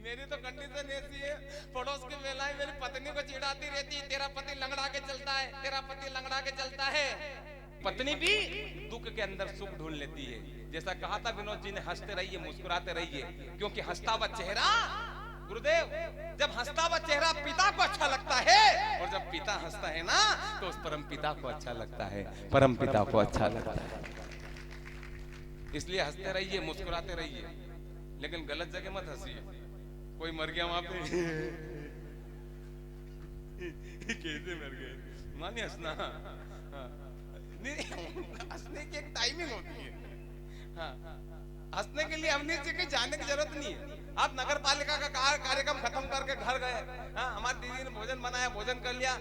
मेरी तो कंडीशन ऐसी है, पड़ोस की महिलाएं मेरी पत्नी को चिढ़ाती रहती है, तेरा पति लंगड़ा के चलता है, तेरा पति लंगड़ा के चलता है। पत्नी भी दुख के अंदर सुख ढूंढ लेती है। जैसा कहा था विनोद जी ने, हंसते रहिए, मुस्कुराते रहिए, क्योंकि हंसता हुआ चेहरा, गुरुदेव, जब हंसता हुआ चेहरा पिता को अच्छा लगता है, और जब पिता हंसता है ना तो उस परम पिता को अच्छा लगता है, परम पिता को अच्छा लगता है। इसलिए हंसते रहिए, मुस्कुराते रहिए, लेकिन गलत जगह मत हंसिए। कोई मर गया वहां पे कैसे मर गए, मानी हंसना। हंसने की एक टाइमिंग होती है। हाँ, हंसने के लिए अवनीश जी के जाने की जरूरत नहीं है। आप नगर पालिका का कार्यक्रम खत्म करके घर गए, हाँ, हमारी दीदी ने भोजन बनाया, भोजन कर लिया,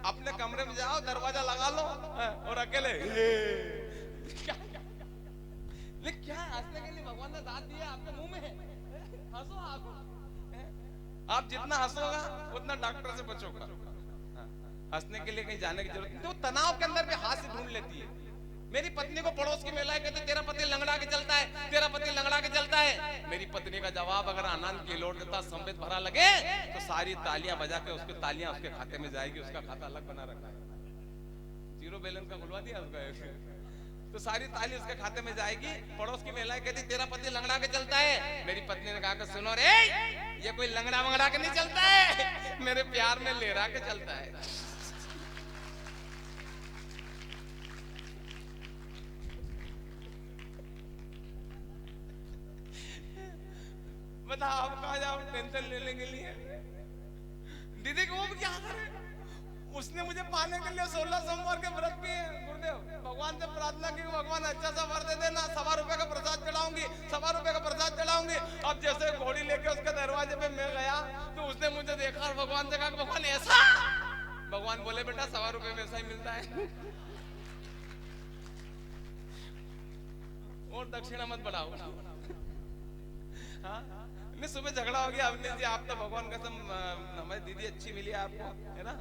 अपने कमरे में जाओ, दरवाजा लगा लो, हाँ, और अकेले लेकिन क्या हंसने के लिए भगवान ने दांत दिया आपके मुंह में, हंसो आप जितना हंसोगा उतना डॉक्टर से बचोगा। हंसने के लिए कहीं जाने की जरूरत नहीं। तो तनाव के अंदर भी हास्य ढूंढ लेती है। मेरी पत्नी को पड़ोस की महिलाएं कहती, तेरा पति लंगड़ा के चलता है, तेरा पति लंगड़ा के चलता है। मेरी पत्नी का जवाब अगर आनंद की लौट देता, संबित भरा लगे, तो सारी तालियां बजा के उसके तालियां उसके खाते में जाएगी। उसका खाता अलग बना रखा है, जीरो बैलेंस का खुलवा दिया उसका, तो सारी ताली उसके खाते में जाएगी। पड़ोस की महिलाएं कहती, तेरा पति लंगड़ा के चलता है। मेरी पत्नी ने कहा कि सुनो रे, ये कोई लंगड़ा वंगड़ा के नहीं चलता है, मेरे प्यार में लेरा के चलता है। बताओ आप कहाँ जाओ टेंशन लेने के लिए। दीदी को वो क्या करे, उसने मुझे पाने के लिए 16 सोमवार के व्रत किए। गुरुदेव, भगवान से प्रार्थना की, भगवान अच्छा सा वर दे देना, 1.25 रुपए का प्रसाद चढ़ाऊंगी, 1.25 रुपए का प्रसाद चढ़ाऊंगी। अब जैसे घोड़ी लेके उसके दरवाजे पे मैं गया, तो उसने मुझे देखा और भगवान से कहा, भगवान ऐसा? भगवान बोले, बेटा 1.25 रुपए में ऐसा ही मिलता है, और दक्षिणा मत बढ़ाओ। हाँ, नहीं, सुबह झगड़ा हो गया, अवनीश जी आप तो भगवान कसम, हमारी दीदी अच्छी मिली आपको, है ना,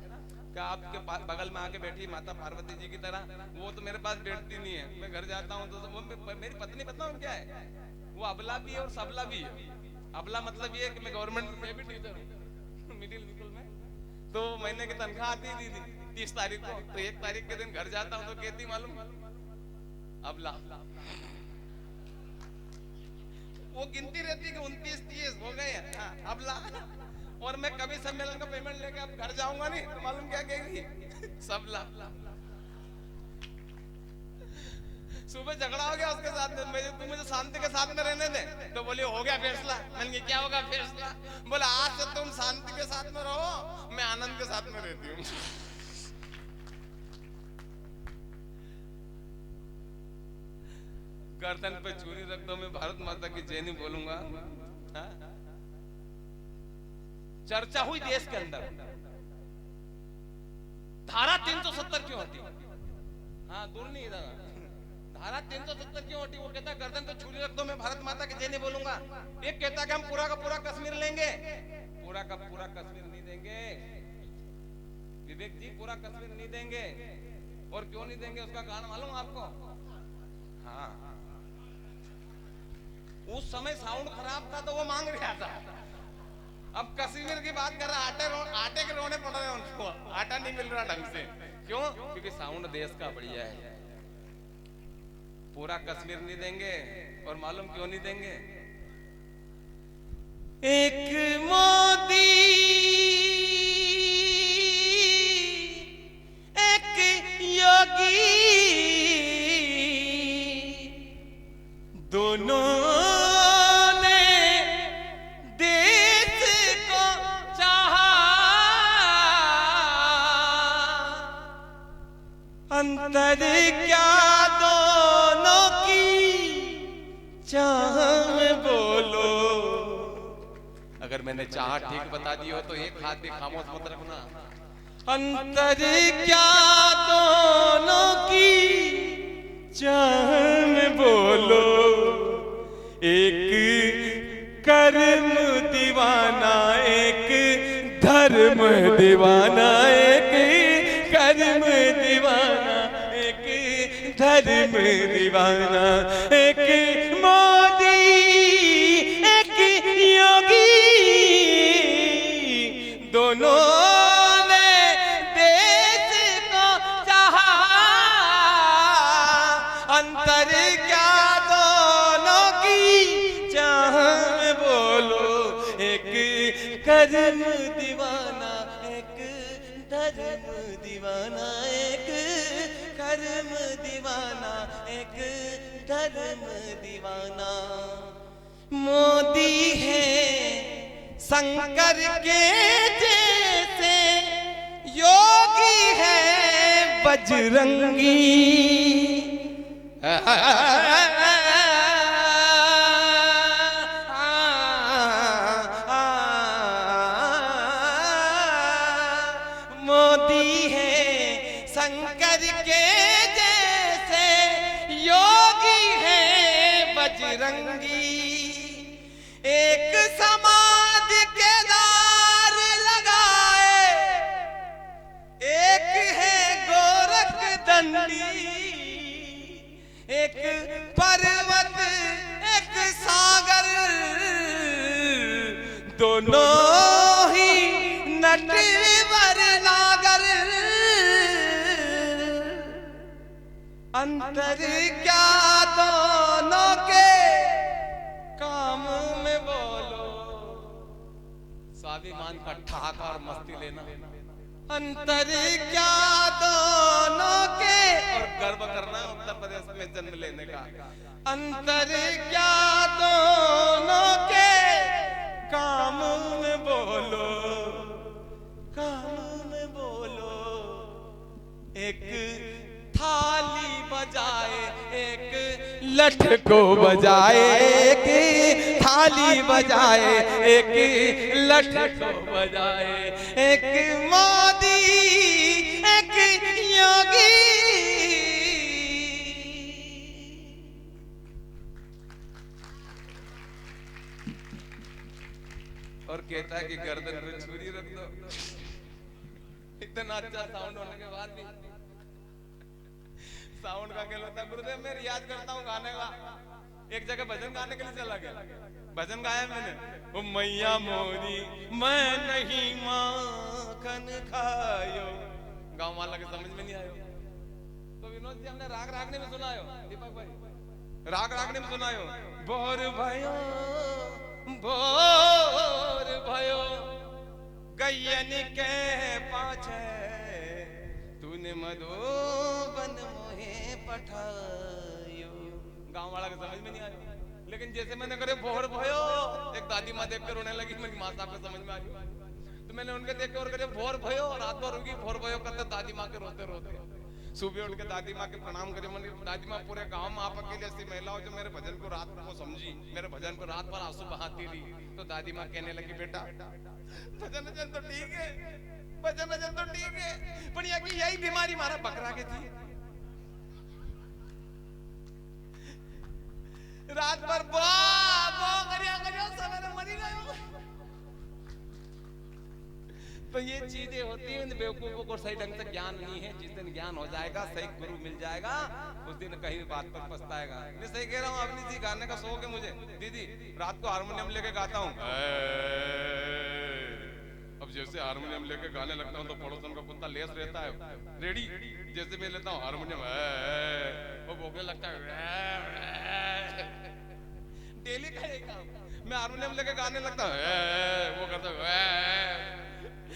क्या आपके बगल में आके बैठी माता पार्वती जी की तरह। वो तो मेरे पास बैठती नहीं है, मैं घर जाता हूँ तो वो मेरी पत्नी, बताऊँ क्या है, वो अबला भी है और सबला भी है। अबला मतलब ये कि मैं गवर्नमेंट में भी टीचर हूँ, मिडिल स्कूल में, तो महीने की तनख्वाह आती है दीदी 30 तारीख को, तो 1 तारीख के दिन घर जाता हूँ तो कहती, मालूम अबला, वो गिनती रहती कि 29-30 हो गए हैं, हाँ, अबला। और मैं कभी सम्मेलन का पेमेंट लेके अब घर जाऊंगा नहीं, तो मालूम क्या कहेगी, सबला। सुबह झगड़ा हो गया उसके साथ में, तू मुझे शांति के साथ में रहने दे, तो बोली हो गया फैसला। मैंने क्या होगा फैसला? बोला आज से तुम शांति के साथ में रहो, मैं आनंद के साथ में रहती हूँ। गर्दन पे छुरी रख दो, मैं भारत माता की जय नहीं बोलूंगा। हाँ? चर्चा हुई देश के अंदर, धारा 370 क्यों होती? हाँ, दूर नहीं दादा, धारा 370 क्यों होती? वो कहता है गर्दन पे छुरी रख दो, मैं भारत माता की जय नहीं बोलूंगा। एक कहता है कि हम पूरा का पूरा कश्मीर लेंगे, पूरा का पूरा कश्मीर नहीं देंगे विवेक जी, पूरा कश्मीर नहीं देंगे। और क्यों नहीं देंगे उसका कारण मालूम आपको? हाँ, उस समय साउंड खराब था तो वो मांग रहा था, अब कश्मीर की बात कर रहा, आटे के रोने पड़ रहे हैं उनको, आटा नहीं मिल रहा ढंग से। क्यों? क्योंकि साउंड देश का बढ़िया है। पूरा कश्मीर नहीं देंगे, और मालूम क्यों नहीं देंगे? एक मोदी, एक योगी, दोनों अंतर क्या दोनों की चाह में बोलो। अगर मैंने चाह ठीक बता दी हो तो एक हाथ भी खामोश मत रखना। अंतर क्या दोनों की चाह में बोलो, एक कर्म दीवाना, एक धर्म दीवाना, एक कर्म दीवाना, एक धर्म दीवाना, एक मोदी, एक योगी, दोनों ने देश को चाहा, अंतर क्या दोनों की चाह में बोलो, एक कर्म दीवाना एक धर्म दीवाना, एक कर्म दीवाना एक धर्म दीवाना। मोदी है शंकर के जैसे, योगी है बजरंगी। मोदी है शंकर के जैसे, योगी है बजरंगी। एक समाधि के दार लगाए, एक है गोरख दंडी, एक पर्वत एक सागर, दोनों ही नटवर नागर। अंतर क्या दोनों के काम में बोलो, स्वाभिमान का ठाका और मस्ती लेना। अंतर क्या दोनों के, और गर्व करना उत्तर प्रदेश में जन्म लेने का। अंतर क्या दोनों के काम में बोलो, काम में बोलो। एक थाली बजाए एक लठ को बजाए, एक थाली बजाए एक लठ को बजाए, एक मोदी एक योगी। और कहता है कि गर्दन पे छुरी रख दो। इतना अच्छा साउंड होने के बाद भी साउंड का क्या होता है। गुरुदेव मैं रियाज करता हूँ गाने का, एक जगह भजन गाने के लिए चला गया, भजन गाया मैंने, ओ मैया मोरी मैं नहीं माखन खायो, गांव वाला के समझ में नहीं आयो। तो विनोद जी हमने राग रागने में सुनायो, दीपक भाई राग रागने में सुनायो, बोर भयो बोर भयो गैयन के पाछे, तूने मधुबन मोहे पठायो। गांव वाला के समझ में नहीं आया, लेकिन जैसे मैंने करे भोर भयो, एक दादी माँ देख कर रोने लगी, मेरी माँ साहब को समझ में आई। तो मैंने उनके देख के और करे भोर भयो, रात भर होगी भोर भयो करते दादी माँ के रोते रोते। सुबह उठ के दादी माँ के प्रणाम करे, मैंने दादी माँ पूरे गांव में आप अकेले ऐसी महिला हो जो मेरे भजन को रात को समझी, मेरे भजन को रात भर आंसू बहाती रही। तो दादी माँ कहने लगी बेटा भजन भजन तो ठीक है, भजन भजन तो ठीक है, पर यही बीमारी मारा बकरा के थी, रात भर बो करिया सवेरे मरी गयो। तो ये चीजें होती हैं, बेवकूफों को सही ढंग से ज्ञान नहीं है। जिस दिन ज्ञान हो जाएगा, सही गुरु मिल जाएगा, उस दिन कहीं बात पर पछताएगा। मैं सही कह रहा हूँ, अपनी जी गाने का शौक है मुझे। दीदी रात को हारमोनियम लेके गाता हूँ, अब जैसे हारमोनियम लेके गाने लगता हूँ तो पड़ोसन का कुत्ता लेस रहता है रेडी, जैसे मैं लेता हूँ हारमोनियम वो भोगने लगता है। डेली का एक काम, मैं हारमोनियम लेके गाने लगता हूँ, वो करता है।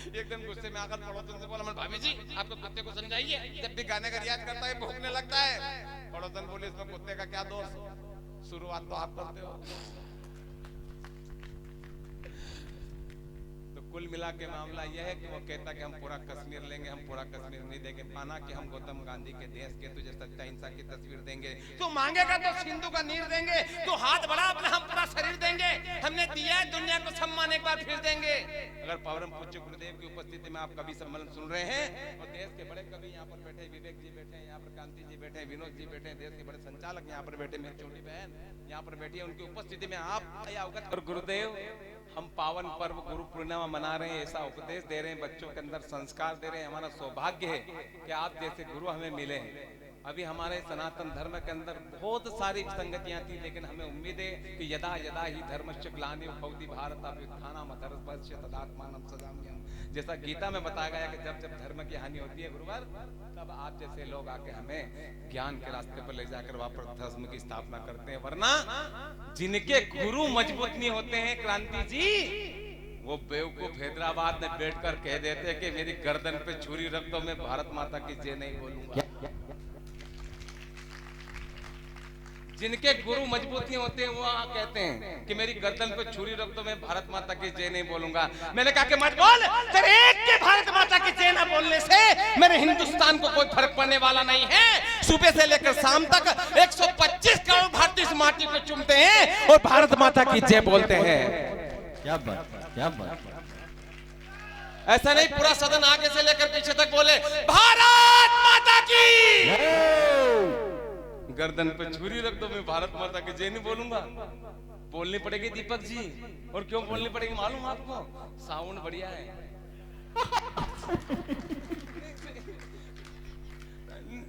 एक दिन गुस्से में आकर पड़ोसन से बोला, मैं भाभी जी आपको कुत्ते को समझाइए, जब भी गाने का रियाज करता है भोगने लगता है। पड़ोसन बोले इसमें कुत्ते का क्या दोष, शुरुआत तो आप करते हो। तो कुल मिला के मामला यह है कि वो कहता कि हम पूरा कश्मीर लेंगे, हम पूरा कश्मीर नहीं देंगे। माना कि हम गौतम गांधी के देश के तुझे सच्चा हिंसा की तस्वीर देंगे, तो मांगेगा तो सिंधु का नीर देंगे, तो हाथ बढ़ा अपना हम पूरा शरीर देंगे, हमने दिया दुनिया को सम्मान एक बार फिर देंगे। अगर परम पूज्य गुरुदेव की उपस्थिति में आप कवि सम्मेलन सुन रहे हैं और देश के बड़े कवि यहाँ पर बैठे, विवेक जी बैठे, यहाँ पर कांति जी बैठे, विनोद जी बैठे, देश के बड़े संचालक यहाँ पर बैठे, मेरी छोटी बहन यहाँ पर बैठी है, उनकी उपस्थिति में आप अवगत। और गुरुदेव हम पावन पर्व गुरु पूर्णिमा मना रहे हैं, ऐसा उपदेश दे रहे हैं, बच्चों के अंदर संस्कार दे रहे हैं। हमारा सौभाग्य है कि आप जैसे गुरु हमें मिले हैं। अभी हमारे सनातन धर्म के अंदर बहुत सारी संगतियां थी, लेकिन हमें उम्मीद है कि यदा यदा ही धर्मस्य ग्लानिर्भवति भारत अभ्युत्थानम् अधर्मस्य तदात्मानं सदाम्यहम्। जैसा गीता में बताया गया कि जब जब धर्म की हानि होती है गुरुवर, तब आप जैसे लोग आके हमें ज्ञान के रास्ते पर ले जाकर वापस धर्म की स्थापना करते हैं। वरना जिनके गुरु मजबूत नहीं होते हैं क्रांति जी, वो बेवकूफ हैदराबाद में बैठकर कह देते हैं कि मेरी गर्दन पे छुरी रख दो, मैं भारत माता की जय नहीं बोलूंगा। जिनके गुरु मजबूत नहीं होते हैं वो कहते हैं कि मेरी गर्दन पे छुरी रख दो, मैं भारत माता की जय नहीं बोलूंगा। मैंने कहा कि मत बोल, तेरे एक के भारत माता की जय ना बोलने से मेरे हिंदुस्तान को कोई फर्क पड़ने वाला नहीं है। सुबह से लेकर शाम तक 125 करोड़ भारतीय इस माटी को चूमते हैं और भारत माता की जय बोलते हैं। क्या बात, क्या बात। ऐसा नहीं पूरा सदन आगे से लेकर पीछे तक बोले भारत माता की, गर्दन पे छुरी रख दो, मैं भारत माता की जय नहीं बोलूंगा। बोलनी पड़ेगी दीपक जी, और क्यों बोलनी पड़ेगी मालूम आपको? साउंड बढ़िया है।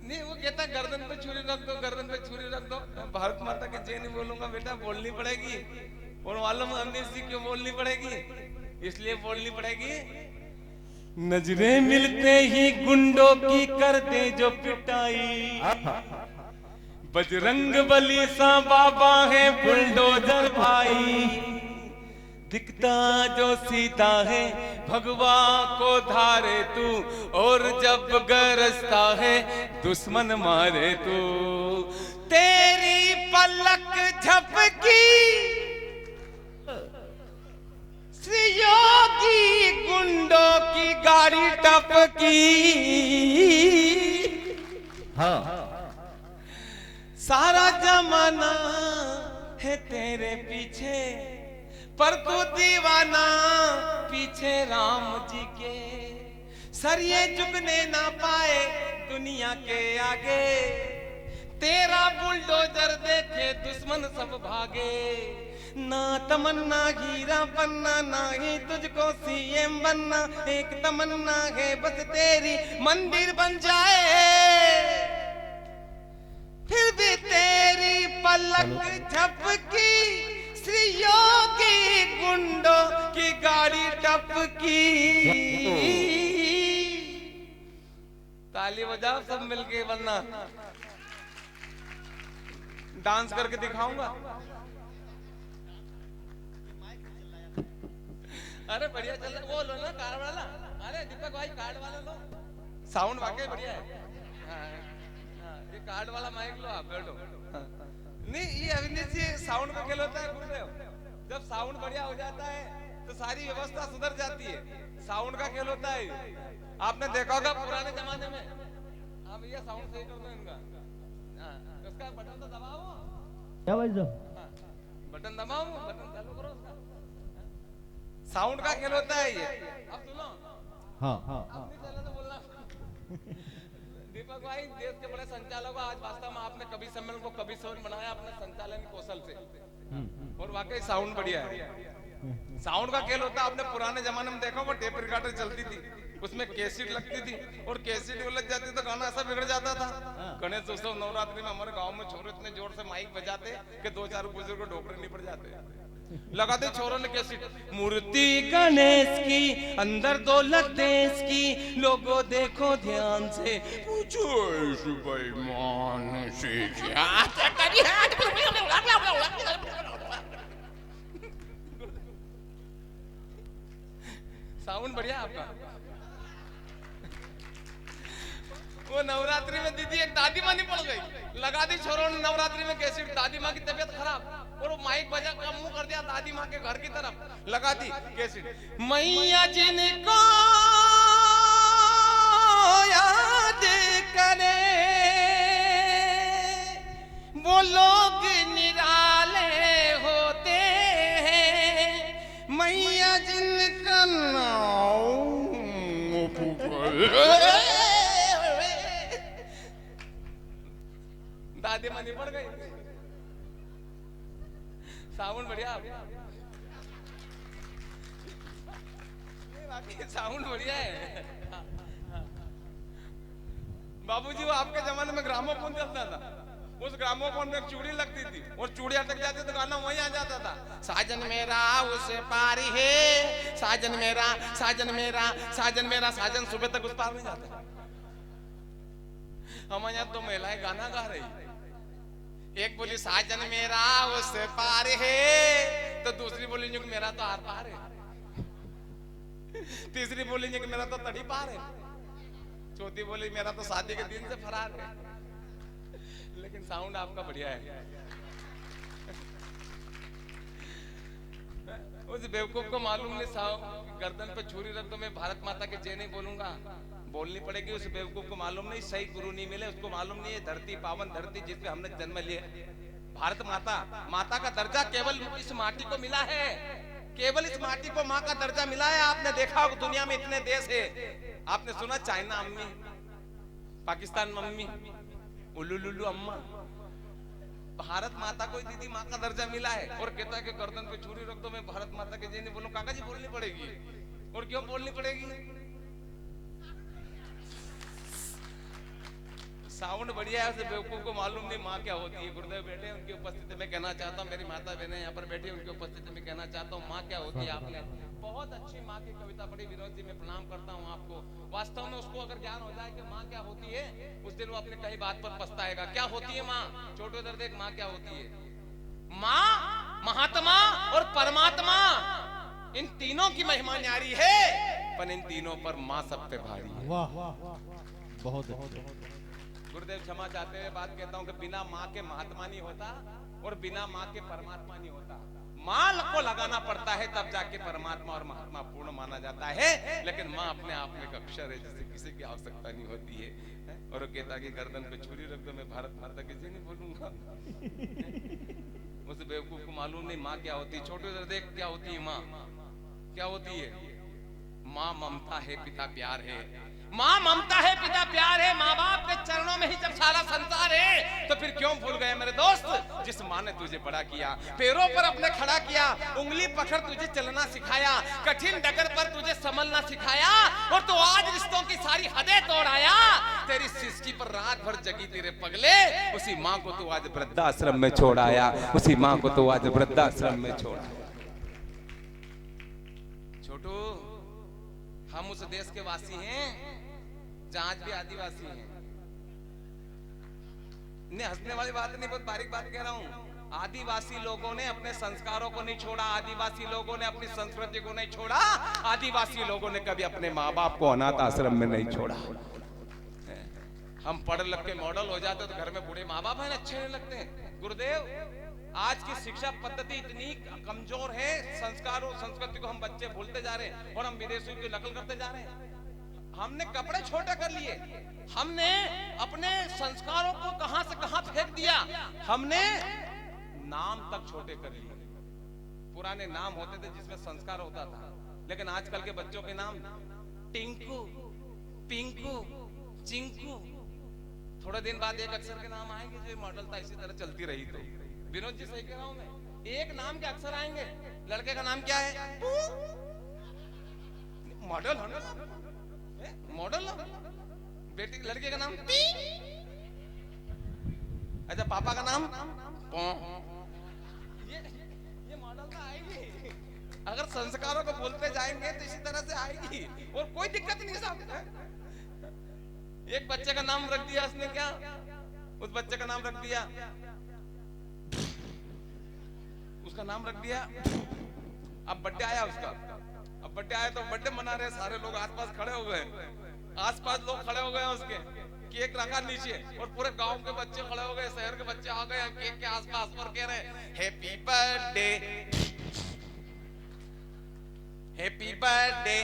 नहीं वो कहता गर्दन पे छुरी रख दो, गर्दन पे छुरी रख दो, भारत माता की जय नहीं बोलूंगा। बेटा बोलनी पड़ेगी, और मालूम अमरीश जी क्यों बोलनी पड़ेगी? इसलिए बोलनी पड़ेगी, नजरें मिलते ही गुंडों की कर दे जो पिटाई, बजरंग बली सा बाबा है बुलडोजर भाई, दिखता जो सीता है भगवा को धारे तू, और जब गरजता है दुश्मन मारे तू। तेरी पलक झपकी श्री योगी गुंडों की गाड़ी टपकी, हाँ सारा जमाना है तेरे पीछे, पर तू दीवाना पीछे राम जी के। सर ये झुकने ना पाए दुनिया के आगे, तेरा बुलडोजर देखे दुश्मन सब भागे। ना तमन्ना हीरा बनना, ना ही तुझको सीएम बनना, एक तमन्ना है बस तेरी मंदिर बन जाए, फिर भी तेरी पलक झपकी श्री योगी गुंडों की गाड़ी टपकी। ताली बजाओ सब मिलके, वरना डांस करके दिखाऊंगा। अरे बढ़िया चल रहा, वो लो ना कार्ड वाला। अरे दीपक भाई कार्ड वाला लो, साउंड वाकई बढ़िया है। ये कार्ड वाला माइक लो, आप बैठो। नहीं ये अविनाश जी साउंड का खेल होता है गुरुदेव, जब साउंड बढ़िया हो जाता है तो सारी व्यवस्था सुधर जाती है। साउंड का खेल होता है, आपने देखा होगा पुराने जमाने में। हाँ भैया साउंड सही कर दो इनका, उसका बटन तो दबाओ। क्या भाई जो बटन दबाओ, बटन चालू करो उसका। साउंड का खेल होता है ये। अब सुनो, हाँ हाँ अपनी चैनल से बोलना। दीपक भाई देश के बड़े संचालक हो, आज वास्तव में आपने कवि सम्मेलन को कवि सम्मेलन बनाया अपने संचालन कौशल से, और वाकई साउंड बढ़िया है। साउंड का खेल होता है, आपने पुराने जमाने में देखा वो टेप रिकॉर्डर चलती थी, उसमें कैसेट लगती थी, और कैसेट उलझ जाती तो गाना ऐसा बिगड़ जाता था। गणेश उत्सव नवरात्रि में हमारे गांव में छोरे इतने जोर से माइक बजाते कि 2-4 बुजुर्ग ढोकरे नहीं पड़ जाते। लगाते छोरों ने कैसेट, मूर्ति गणेश की अंदर दौलत देश की, लोगों देखो ध्यान से, पूछो इस बेईमान से क्या। साउंड बढ़िया आपका। वो नवरात्रि में दीदी एक दादी माँ नहीं पड़ गई, लगा दी छोरों ने नवरात्रि में कैसेट, दादी माँ की तबीयत खराब, और वो माइक बजा का मुंह कर दिया दादी माँ के घर की तरफ, लगा दी कैसेट। मैया जिनको याद करे वो लोग निराले होते हैं, मैया जिनका नाम दादी माँ नहीं पड़ गई। साउंड बढ़िया, साउंड बढ़िया है। बाबूजी वो आपके जमाने में ग्रामोफोन चलता था, उस ग्रामोफोन में एक चूड़ी लगती थी और चूड़ी अटक जाती तो गाना वहीं आ जाता था, साजन मेरा उस पार है, साजन मेरा साजन मेरा साजन मेरा, साजन सुबह तक उस पार नहीं जाता। हमारे यहाँ तो महिलाएं गाना गा रही, एक बोली साजन मेरा उस पार है, तो दूसरी बोली कि मेरा तो आर पार है, तीसरी बोली कि मेरा तो तड़ी पार है, चौथी बोली मेरा तो शादी के दिन से फरार है। लेकिन साउंड आपका बढ़िया है। उस बेवकूफ को मालूम नहीं गर्दन पे छुरी रख दो, मैं भारत माता के जय नहीं बोलूंगा, बोलनी पड़ेगी। उस बेवकूफ को मालूम नहीं, सही गुरु नहीं मिले, उसको मालूम नहीं है धरती पावन धरती जिस पे हमने जन्म लिया, भारत माता, माता का दर्जा केवल इस माटी को मिला है, केवल इस माटी को माँ का दर्जा मिला है। आपने देखा होगा दुनिया में इतने देश है, आपने सुना चाइना अम्मी, पाकिस्तान मम्मी, उल्लू अम्मा, भारत माता को दीदी माँ का दर्जा मिला है। और कहता है कि गर्दन पे छुरी रख दो, मैं भारत माता के जय नहीं बोलूं। काका जी बोलनी पड़ेगी, और क्यों बोलनी पड़ेगी? साउंड बढ़िया है, उसे बेवकूफ को मालूम नहीं माँ क्या होती है। गुरुदेव बैठे उनकी उपस्थिति में कहना चाहता हूँ, मेरी माता बहनें यहाँ पर बैठी उनकी उपस्थिति में कहना चाहता हूँ माँ क्या होती है। आपने बहुत अच्छी माँ की कविता पढ़ी, विनोद जी मैं प्रणाम करता हूँ आपको। वास्तव में उसको अगर ज्ञान हो जाए कि माँ क्या होती है, उस दिन वो अपने कई बात पर पछताएगा। क्या होती है माँ? छोटो दर्द एक माँ क्या होती है? माँ महात्मा और परमात्मा, इन तीनों की महिमा न्यारी है, पर इन तीनों पर माँ सब पे भारी है। वाह बहुत अच्छा। गुरुदेव क्षमा चाहते हुए बात कहता हूँ कि बिना माँ के महात्मा नहीं होता और बिना माँ के परमात्मा नहीं होता। माँ को लगाना पड़ता है तब जाके परमात्मा और महात्मा पूर्ण माना जाता है, लेकिन माँ अपने आप में एक अक्षर है जिसे किसी की आवश्यकता नहीं होती है। और वो कहता कि गर्दन पे छुरी रख दो, मैं भारत माता के जय नहीं बोलूंगा। उस बेवकूफ को मालूम नहीं माँ क्या होती है। छोटे से देख क्या होती है माँ, क्या होती है? माँ ममता है, पिता प्यार है। माँ ममता है, पिता प्यार है। माँ बाप के चरणों में ही जब सारा संसार है, तो फिर क्यों भूल गए मेरे दोस्त, जिस माँ ने तुझे बड़ा किया, पैरों पर अपने खड़ा किया, उंगली पकड़ तुझे चलना सिखाया, कठिन डगर पर तुझे संभलना सिखाया, और तो आज रिश्तों की सारी हदें तोड़ आया। तेरी सृष्टि पर रात भर जगी तेरे पगले, उसी माँ को तू आज वृद्धाश्रम में छोड़ आया, उसी माँ को तू आज वृद्धाश्रम में छोड़ आया। छोटू, हम उस देश के वासी हैं जहां आज भी आदिवासी हैं। नहीं, हंसने वाली बात नहीं, बहुत बारीक बात कह रहा हूं। आदिवासी लोगों ने अपने संस्कारों को नहीं छोड़ा, आदिवासी लोगों ने अपनी संस्कृति को नहीं छोड़ा, आदिवासी लोगों ने कभी अपने माँ बाप को अनाथ आश्रम में नहीं छोड़ा। हम पढ़ लिख के मॉडल हो जाते तो घर में बूढ़े माँ बाप हैं अच्छे नहीं लगते। गुरुदेव, आज की शिक्षा पद्धति इतनी कमजोर है, संस्कारों संस्कृति को हम बच्चे भूलते जा रहे हैं और हम विदेशियों की नकल करते जा रहे हैं। हमने कपड़े छोटे कर लिए, हमने अपने संस्कारों को कहां से कहां फेंक दिया, हमने नाम तक छोटे कर लिए। पुराने नाम होते थे जिसमें संस्कार होता था, लेकिन आजकल के बच्चों के नाम टिंकू, पिंकू, चिंकू। थोड़े दिन बाद एक अक्षर के नाम आएंगे जो मॉडल था, इसी तरह चलती रही तो। विनोद जी सही कह रहा हूं मैं, एक नाम के अक्षर आएंगे। लड़के का नाम क्या है? Model model. बेटी लड़के का नाम पी। अच्छा, पापा का नाम पौ। ये मॉडल तो आएगी। अगर संस्कारों को बोलते जाएंगे तो इसी तरह से आएगी और कोई दिक्कत नहीं साहब। एक बच्चे का नाम रख दिया उसने, क्या उस बच्चे का नाम रख दिया, उसका नाम रख दिया। अब बर्थडे आया उसका, अब बर्थडे आया तो बर्थडे मना रहे सारे लोग, आसपास खड़े हो गए, आसपास लोग खड़े हो गए उसके, केक रखा नीचे और पूरे गांव के बच्चे खड़े हो गए, शहर के बच्चे आ गए केक के आसपास और कह रहे हैप्पी बर्थडे, हैप्पी बर्थडे।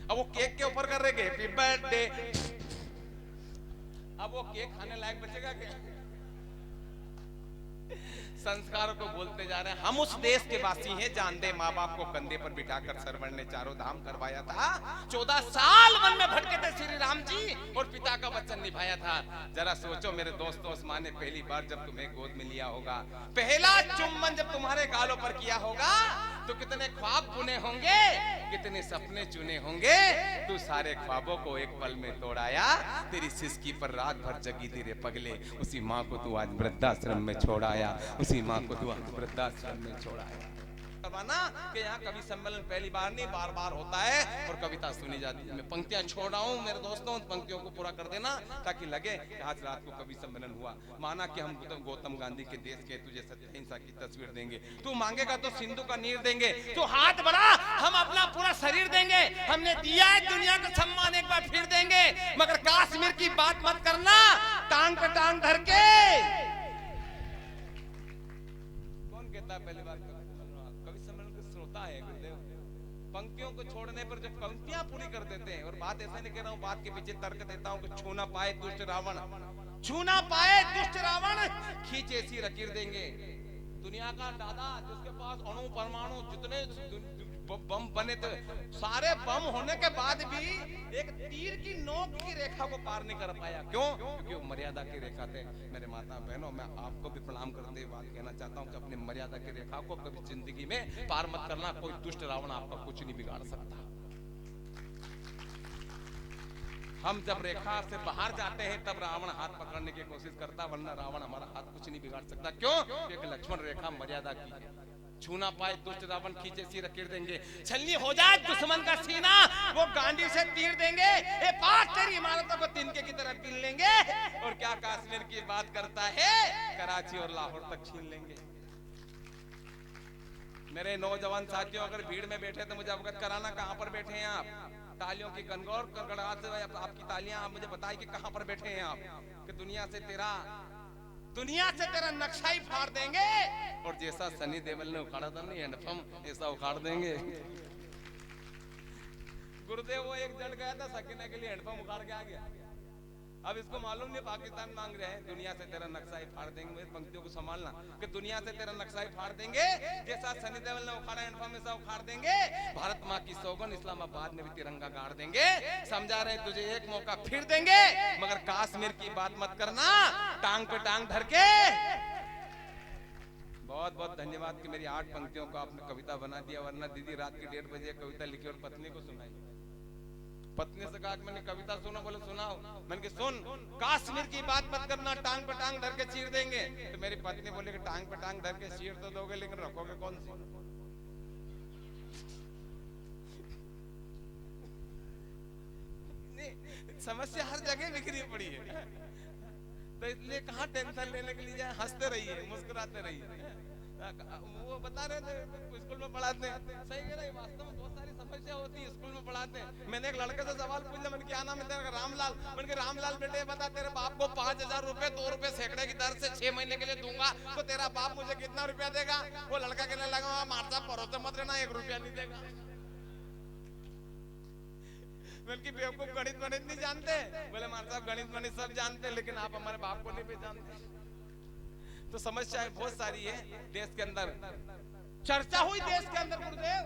अब वो केक के ऊपर कर रहे हैप्पी बर्थडे। अब वो केक खाने लायक बचेगा क्या? संस्कारों को बोलते जा रहे हैं। हम उस देश के वासी हैं जहां अंधे माँ बाप को कंधे पर बिठाकर सरवण ने चारों धाम करवाया था। 14 साल वन में भटके थे श्री राम जी और पिता का वचन निभाया था। जरा सोचो मेरे दोस्तों, उस माँ ने पहली बार जब तुम्हें गोद में लिया होगा, पहला चुम्बन जब तुम्हारे गालों पर किया होगा, तो कितने ख्वाब बुने होंगे, कितने सपने चुने होंगे। तू सारे ख्वाबों को एक पल में तोड़ाया, तेरी सिसकी पर रात भर जगी थी रे पगले। उसी माँ को तू आज वृद्धाश्रम में छोड़ाया, उसी माँ को तू आज वृद्धाश्रम में छोड़ाया। करवाना कि यहाँ कवि सम्मेलन पहली बार नहीं बार बार होता है और कविता सुनी जाती है। मैं पंक्तियां छोड़ रहा हूँ मेरे दोस्तों, उन पंक्तियों को पूरा कर देना ताकि लगे कि आज रात को कवि सम्मेलन हुआ। माना कि हम गौतम गांधी के देश के तुझे सत्य अहिंसा की तस्वीर देंगे, तू मांगेगा तो सिंधु का नीर देंगे, तू हाथ बढ़ा हम अपना पूरा शरीर देंगे। हमने दिया है दुनिया को सम्मान, एक बार फिर देंगे। मगर कश्मीर की बात मत करना टांग पे टांग धर के। कौन कहता है पहली बार है गुरुदेव? पंक्तियों को छोड़ने पर जब पंक्तियां पूरी कर देते हैं, और बात ऐसा नहीं कह रहा हूं, बात के पीछे तर्क देता हूं कि छू ना पाए दुष्ट रावण, छू ना पाए दुष्ट रावण खींच ऐसी लकीर देंगे। दुनिया का दादा जिसके पास अणु परमाणु जितने बम बने थे, सारे बम होने के बाद भी एक तीर की नोक की रेखा को पार नहीं कर पाया। क्यों? क्योंकि वो मर्यादा की रेखा थे। मेरे माता बहनों, मैं आपको भी प्रणाम करते हुए बात कहना चाहता हूं कि अपनी मर्यादा की रेखा को कभी जिंदगी में पार मत करना। कोई दुष्ट रावण आपका कुछ नहीं बिगाड़ सकता। हम जब रेखा से बाहर जाते हैं तब रावण हाथ पकड़ने की कोशिश करता, वरना रावण हमारा हाथ कुछ नहीं बिगाड़ सकता। क्यों? क्योंकि लक्ष्मण रेखा मर्यादा की है। छू ना पाए दुष्ट रावण खींचे सी लकीर देंगे। छलनी हो जाए दुश्मन का सीना, वो गांडी से तीर देंगे। ए पाक तेरी इमारतों को तिनके की तरह बीन लेंगे। और क्या कश्मीर की बात करता है, कराची और लाहौर तक छीन लेंगे। मेरे नौजवान साथियों, अगर भीड़ में बैठे तो मुझे अवगत कराना कहां पर बैठे हैं आप। तालियों की गणगौर गड़गड़ाते हुए आपकी तालियां, आप मुझे बताइए कि कहां पर बैठे हैं आप। कि दुनिया से तेरा नक्शा ही फाड़ देंगे। और जैसा सनी देओल ने उखाड़ा था नहीं हैंडपंप, ऐसा उखाड़ देंगे। गुरुदेव वो एक जड़ गया था सकीना के लिए, हैंडपंप उखाड़ के आ गया। अब इसको मालूम नहीं पाकिस्तान मांग रहे हैं दुनिया से तेरा नक्शा ही फाड़ देंगे। मेरी पंक्तियों को संभालना कि दुनिया से तेरा नक्शा ही फाड़ देंगे। जैसा सनी देओल ने उखाड़ा हैंडपंप, ऐसा उखाड़ देंगे। भारत माँ की सौगन, इस्लामाबाद में भी तिरंगा गाड़ देंगे। समझा रहे तुझे एक मौका फिर देंगे, मगर कश्मीर की बात मत करना टांग पे टांग धर के। बहुत बहुत धन्यवाद कि मेरी 8 पंक्तियों को आपने कविता बना दिया, वरना दीदी रात की 1:30 बजे कविता लिखी और पत्नी को सुनाई। पत्नी से कहा मैंने कविता सुना, बोले सुनाओ। मैंने कहा सुन, कश्मीर की बात मत करना टांग पे टांग धर के चीर देंगे। तो मेरी पत्नी बोली कि टांग पे टांग धर के चीर तो दोगे, लेकिन रखोगे कौन सी? समस्या हर जगह बिखरी पड़ी है, तो इसलिए कहाँ टेंशन लेने के लिए जाए, हंसते रहिए, मुस्कुराते रहिए। वो बता रहे थे स्कूल में पढ़ाते हैं, सही कह रहे हैं, वास्तव में बहुत सारी समस्या होती है स्कूल में पढ़ाते हैं। मैंने एक लड़के से सवाल पूछा, मैंने क्या नाम है तेरा? रामलाल। मैंने कहा रामलाल बेटे बता, तेरे बाप को 5000 रुपए 2 रुपए सैकड़े की दर से 6 महीने के लिए दूंगा, तो तेरा बाप मुझे कितना रुपया देगा? वो लड़का कहने लगा मार साहब भरोसे मत रहना, 1 रुपया नहीं देगा। बल्कि बेवकूफ गणित गणित नहीं जानते। बोले मार साहब गणित गणित सब जानते, लेकिन आप हमारे बाप को नहीं पहचानते। तो समस्याएं बहुत सारी है देश के अंदर। चर्चा हुई देश के अंदर गुरुदेव,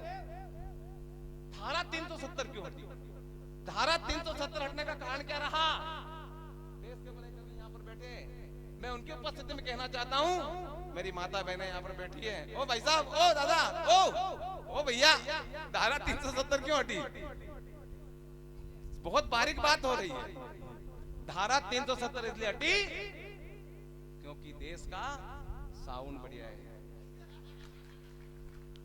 धारा 370 क्यों हटी? धारा 370 हटने का कारण क्या रहा? देश के बड़े कवि यहाँ पर बैठे, मैं उनकी उपस्थिति में कहना चाहता हूँ, मेरी माता बहनें यहाँ पर बैठी है। ओ भाई साहब, ओ दादा, ओ भैया, धारा 370 क्यों हटी? बहुत बारीक बात हो रही है। धारा 370 इसलिए हटी क्योंकि देश का साउंड बढ़िया है,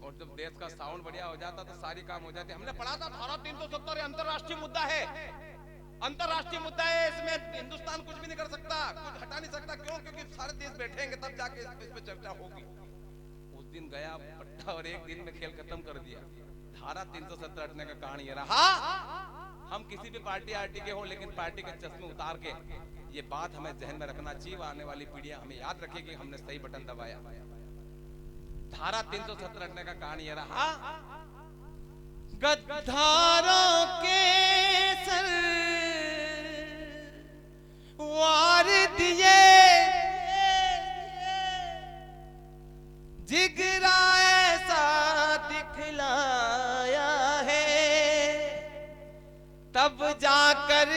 और जब देश का साउंड बढ़िया हो जाता तो सारी काम हो जाते। हमने पढ़ा था धारा 370 अंतरराष्ट्रीय मुद्दा है, अंतरराष्ट्रीय मुद्दा है, इसमें हिंदुस्तान कुछ भी नहीं कर सकता, कुछ हटा नहीं सकता। क्यों? क्योंकि सारे देश बैठेंगे तब जाके इस पे चर्चा होगी। उस दिन गया पट्टा और एक दिन में खेल खत्म कर दिया। धारा 370 हटने का कारण ये रहा, हम किसी भी पार्टी आरटी के हो, लेकिन पार्टी के चश्मे उतार के ये बात हमें ध्यान में रखना चाहिए। आने वाली पीढ़ियां हमें याद रखेगी हमने सही बटन दबाया। धारा 370 हटने का कारण ये रहा, गद्दारों के सर वार दिए, जिगरा ऐसा दिखलाया है, तब जाकर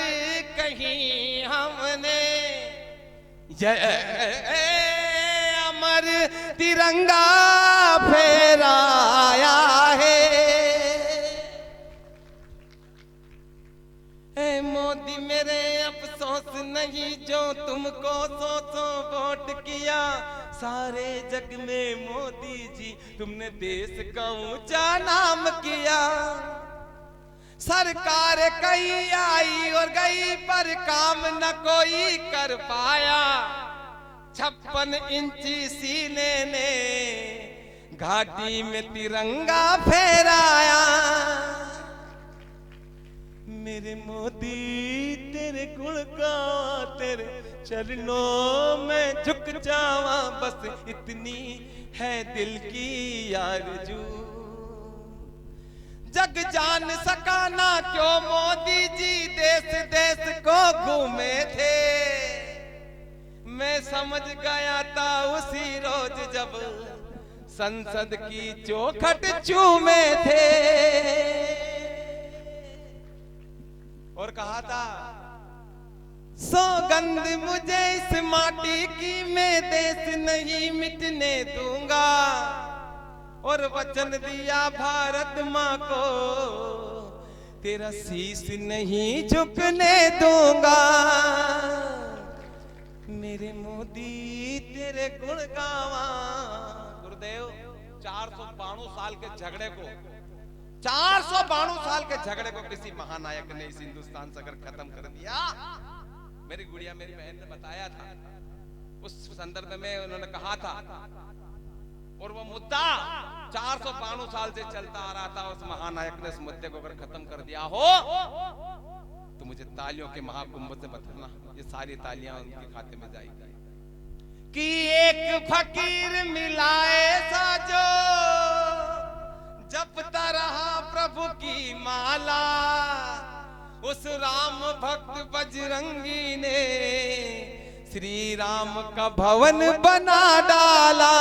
कहीं हमने ये अमर तिरंगा फहराया अफसोस नहीं जो तुमको सो वोट किया। सारे जग में मोदी जी तुमने देश का ऊंचा नाम किया। सरकार कई आई और गई पर काम न कोई कर पाया। 56 इंची सीने ने घाटी में तिरंगा फहराया। मेरे मोदी तेरे गुण गावा, तेरे चरणों में झुक जावा, बस इतनी है दिल की आरज़ू। जग जान सका ना क्यों मोदी जी देश देश को घूमे थे। मैं समझ गया था उसी रोज जब संसद की चौखट चूमे थे। और कहा था सौगंध मुझे इस माटी की, मैं देश नहीं मिटने दूंगा। और वचन दिया भारत माँ को, तेरा शीश नहीं झुकने दूंगा। मेरे मोदी तेरे गुण गावा। गुरुदेव 492 साल के झगड़े को 492 साल के झगड़े को किसी महानायक ने इस हिंदुस्तान से अगर खत्म कर दिया। मेरी गुड़िया मेरी बहन ने बताया था, उस संदर्भ में उन्होंने कहा था, और वो मुद्दा 492 साल से चलता आ रहा था। उस महानायक ने इस मुद्दे को अगर खत्म कर दिया हो तो मुझे तालियों के महाकुंभ से बताना, ये सारी तालियां उनके खाते में जाएगी। कि एक फकीर मिला ऐसा जो जपता रहा प्रभु की माला। उस राम भक्त बजरंगी ने श्री राम का भवन बना डाला।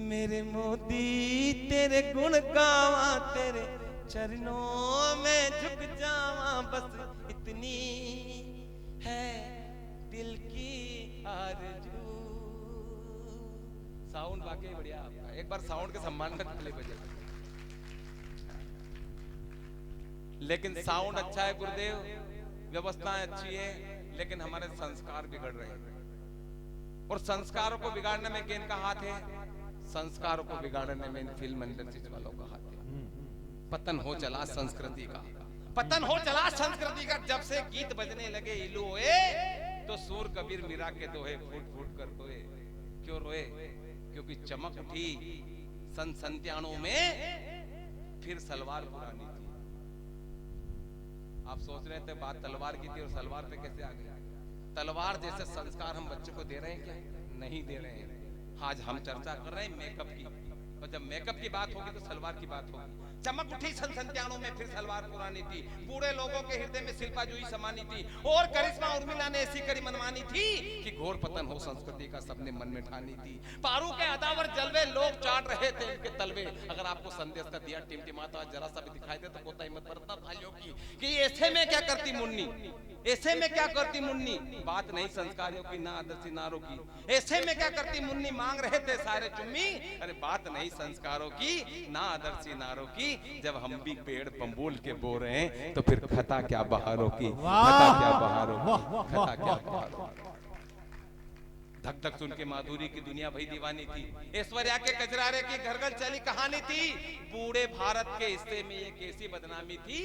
मेरे मोदी तेरे गुण गावा, तेरे चरणों में झुक जावा, बस इतनी है दिल की आरज़ू। साउंड वाकई बढ़िया आपका, एक बार साउंड के सम्मान में ताली बजाइए। लेकिन साउंड अच्छा है गुरुदेव, व्यवस्थाएं अच्छी है, लेकिन हमारे संस्कार बिगड़ रहे हैं। और संस्कारों को बिगाड़ने में किनका हाथ है? संस्कारों को बिगाड़ने में इन फिल्म इंडस्ट्री वालों का हाथ है। पतन हो चला संस्कृति का, पतन हो चला संस्कृति का। जब से गीत बजने लगे इलू होए, तो सूर कबीर मीरा के दोहे फूट फूट कर रोए। क्यों रोए? क्योंकि चमक उठी सन 97 में, फिर सलवार पुरानी थी। आप सोच रहे थे बात तलवार की थी और सलवार पे कैसे आ गया? तलवार जैसे संस्कार हम बच्चों को दे रहे हैं क्या? नहीं दे रहे हैं। आज हम चर्चा कर रहे हैं मेकअप की, और जब मेकअप की बात होगी तो सलवार की बात होगी। चमक उठी सन 97 में, फिर सलवार पुरानी थी। बूढ़े लोगों के हृदय में शिल्पा जूही समानी थी, और करिश्मा उर्मिला ने ऐसी करी मनमानी थी कि घोर पतन हो संस्कृति का सबने मन में ठानी थी। पारू के अदावर जलवे लोग चाट रहे थे इनके तलवे। अगर आपको संदेश का दिया टिमटिमाता जरा सा भी दिखाई दे तो कोता हिम्मत बरतना भाइयों की कि ऐसे में क्या करती मुन्नी, ऐसे में क्या करती मुन्नी। बात नहीं संस्कारियों की, ना आदर्शी नारों की। ऐसे में क्या करती मुन्नी, मांग रहे थे सारे चुम्मी। अरे बात नहीं संस्कारों की, ना आदर्शी नारों की। जब हम भी पेड़ बम्बूल के बो रहे हैं तो फिर खता क्या बहारों की, खता क्या बहारों की, खता क्या बहारों की। धक धक सुन के माधुरी की दुनिया भई दीवानी थी। ऐश्वर्या के कजरारे की घर घर चली कहानी थी। बूढ़े भारत के हिस्से में ये कैसी बदनामी थी।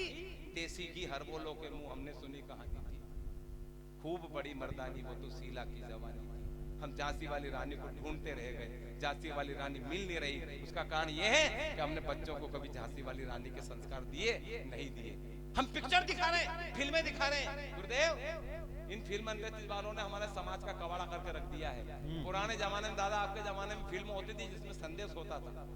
देसी घी हर बोलो के मुंह हमने सुनी कहानी थी। खूब बड़ी मर्दानी वो तो शीला की जवानी थी। हम झांसी वाली रानी को ढूंढते रह गए, झांसी वाली रानी मिल नहीं रही। उसका कारण यह है कि हमने बच्चों को कभी झांसी वाली रानी के संस्कार दिए नहीं दिए। हम पिक्चर दिखा रहे हैं, फिल्में दिखा रहे हैं। गुरुदेव, इन फिल्म इंडस्ट्री वालों ने हमारे समाज का कबाड़ा करके रख दिया है। पुराने जमाने में, दादा आपके जमाने में फिल्म होती थी जिसमें संदेश होता था,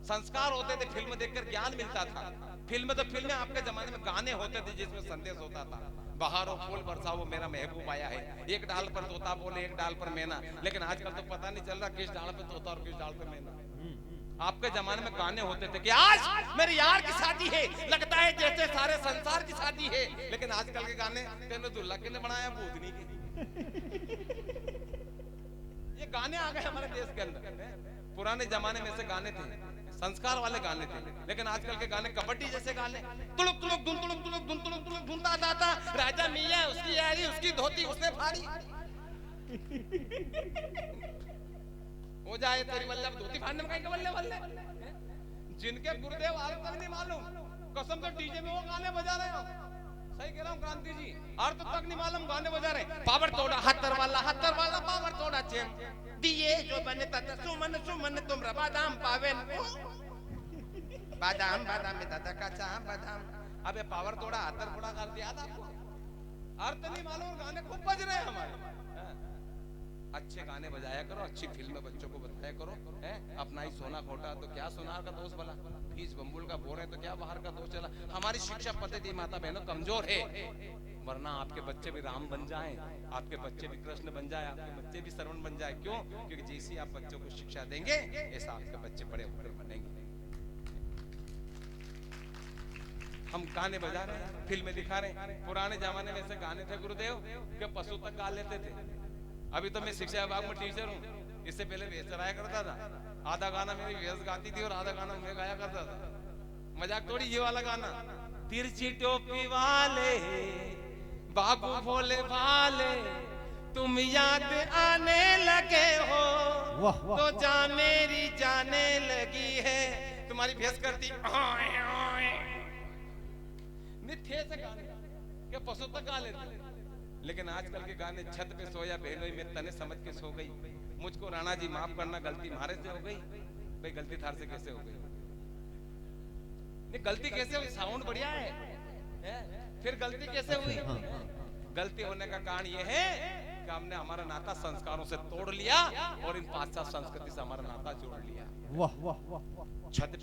संस्कार होते थे, फिल्म देखकर ज्ञान मिलता था। फिल्म तो फिल्में, आपके जमाने में गाने होते थे जिसमें संदेश होता था। बहारों फूल बरसाओ मेरा महबूब आया है, एक डाल पर तोता बोले एक डाल पर मैना। लेकिन आजकल तो पता नहीं चल रहा किस डाल पे तोता और किस डाल पे मैना। आपके जमाने में गाने होते थे कि आज मेरे यार की शादी है, लगता है जैसे सारे संसार की शादी है। लेकिन आजकल के गाने तेने दुल्हा के ने बनाया भूतनी के। ये गाने आ गए हमारे देश के अंदर। पुराने जमाने में से गाने थे, संस्कार वाले गाने थे। लेकिन आजकल के गाने कबड्डी जैसे गाने, तुलुक तुलुक धुन तुलुक तुलुक धुन तुलुक तुलुक धुनता जाता, राजा मियां उसकी यारी उसकी धोती उसने फाड़ी, हो जाए तेरी वल्लभ धोती फाड़ने में कहीं का बल्ले बल्ले। जिनके गुरुदेव आज तक नहीं मालूम, कसम से डीजे में वो गाने बजा रहे हो, सही कह रहा हूँ क्रांति जी, अर्थ तक नहीं मालूम गाने बजा रहे। पावर तोड़ा हत्तर वाला पावर तोड़ा चेन दिए जो बने तथा सुमन सुमन तुमरा बादाम पावेन, बादाम बादाम में दादा कच्चा बादाम। अबे पावर तोड़ा हत्तर फोड़ा कर दिया था आपको, अर्थ नहीं मालूम, गाने खूब बज रहे हैं हमारे। अच्छे गाने बजाया करो, अच्छी फिल्म बच्चों को बताया करो, है अपना ही सोना खोटा तो क्या सोनार का दोष भला, फीस बम्बुल का बोर है तो क्या बाहर का दोष चला। हमारी शिक्षा पद्धति माता बहनों कमजोर है, वरना आपके बच्चे भी राम बन जाएं, आपके बच्चे भी कृष्ण बन जाए, आपके बच्चे भी श्रवण बन जाए। क्यों? क्योंकि जैसी आप बच्चों को शिक्षा देंगे ऐसा आपके बच्चे बड़े होकर बनेंगे। हम गाने बजा रहे हैं, फिल्में दिखा रहे हैं। पुराने जमाने में ऐसे गाने थे गुरुदेव के पशु तक गा लेते थे। अभी तो मैं शिक्षा विभाग में टीचर हूँ, इससे पहले वेश चलाया करता था, आधा गाना मेरी वेश गाती थी और आधा गाना मैं गाया करता था। मजाक थोड़ी, ये वाला गाना, तिरछी टोपी वाले बाबू भोले भाले तुम याद आने लगे हो, तो जा मेरी जाने लगी है। तुम्हारी भेस करती थे से गाने के पशु तक गा लेते। लेकिन आजकल के गाने छत पे सोया बहनोई में तने समझ के सो गई, मुझको राणा जी माफ करना गलती मारे से हो गई। भाई गलती थार से कैसे हो गई? नहीं गलती कैसे हुई? साउंड बढ़िया है, फिर गलती कैसे हुई? गलती होने का कारण यह है कि हमने हमारा नाता संस्कारों से तोड़ लिया और इन पाश्चात्य संस्कृति से हमारा नाता जोड़ लिया। वाह वाह वाह, छत